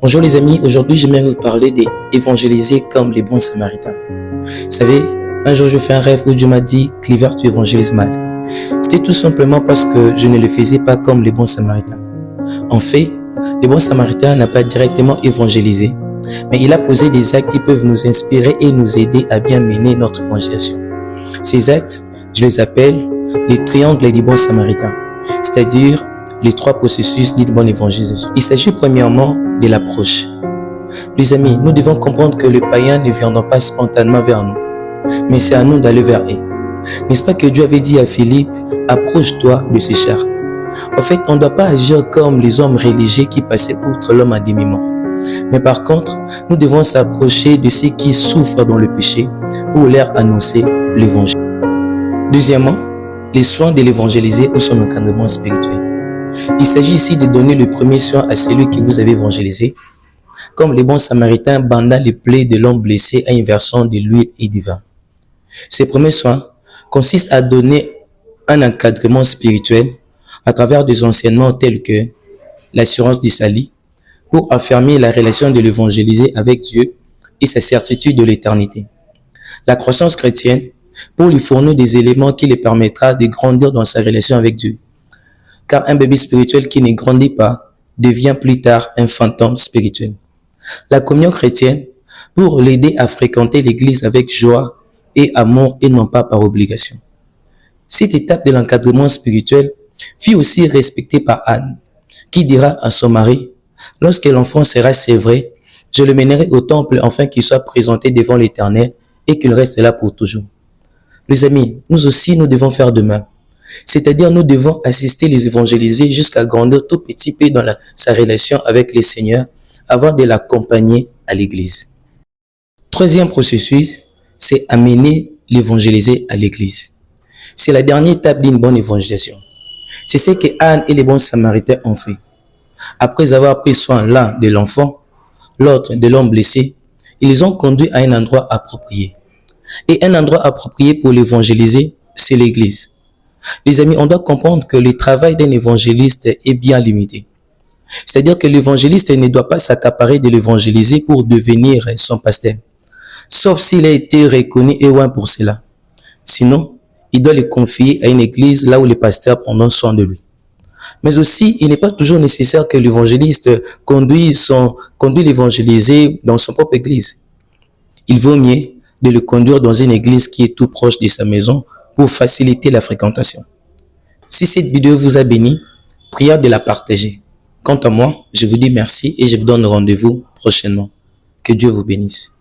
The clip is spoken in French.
Bonjour les amis, aujourd'hui j'aimerais vous parler d'évangéliser comme les bons samaritains. Vous savez, un jour je fais un rêve où Dieu m'a dit « Cliver, tu évangélises mal ». C'était tout simplement parce que je ne le faisais pas comme les bons samaritains. En fait, les bons samaritains n'ont pas directement évangélisé, mais il a posé des actes qui peuvent nous inspirer et nous aider à bien mener notre évangélisation. Ces actes, je les appelle les triangles des bons samaritains, c'est-à-dire les trois processus dits de bonne évangélisation. Il s'agit premièrement de l'approche. Les amis, nous devons comprendre que les païens ne viendront pas spontanément vers nous, mais c'est à nous d'aller vers eux. N'est-ce pas que Dieu avait dit à Philippe, approche-toi de ces chars. En fait, on ne doit pas agir comme les hommes religieux qui passaient outre l'homme à demi-mort. Mais par contre, nous devons s'approcher de ceux qui souffrent dans le péché pour leur annoncer l'évangile. Deuxièmement, les soins de l'évangéliser ou son encadrement spirituel. Il s'agit ici de donner le premier soin à celui que vous avez évangélisé, comme les bons samaritains bandant les plaies de l'homme blessé à une version de l'huile et du vin. Ces premiers soins consistent à donner un encadrement spirituel à travers des enseignements tels que l'assurance du salut, pour affirmer la relation de l'évangélisé avec Dieu et sa certitude de l'éternité. La croissance chrétienne, pour lui fournir des éléments qui lui permettra de grandir dans sa relation avec Dieu. Car un bébé spirituel qui ne grandit pas devient plus tard un fantôme spirituel. La communion chrétienne, pour l'aider à fréquenter l'église avec joie et amour et non pas par obligation. Cette étape de l'encadrement spirituel fut aussi respectée par Anne, qui dira à son mari, « Lorsque l'enfant sera sévré, je le mènerai au temple afin qu'il soit présenté devant l'Éternel et qu'il reste là pour toujours. » Les amis, nous aussi, nous devons faire de même. C'est-à-dire, nous devons assister les évangélisés jusqu'à grandir tout petit peu dans sa relation avec le Seigneur avant de l'accompagner à l'église. Troisième processus, c'est amener l'évangélisé à l'église. C'est la dernière étape d'une bonne évangélisation. C'est ce que Anne et les bons samaritains ont fait. Après avoir pris soin l'un de l'enfant, l'autre de l'homme blessé, ils les ont conduits à un endroit approprié. Et un endroit approprié pour l'évangéliser, c'est l'église. Les amis, on doit comprendre que le travail d'un évangéliste est bien limité. C'est-à-dire que l'évangéliste ne doit pas s'accaparer de l'évangéliser pour devenir son pasteur. Sauf s'il a été reconnu et oint pour cela. Sinon, il doit le confier à une église là où les pasteurs prendront soin de lui. Mais aussi, il n'est pas toujours nécessaire que l'évangéliste conduit l'évangélisé dans son propre église. Il vaut mieux de le conduire dans une église qui est tout proche de sa maison pour faciliter la fréquentation. Si cette vidéo vous a béni, priez de la partager. Quant à moi, je vous dis merci et je vous donne rendez-vous prochainement. Que Dieu vous bénisse.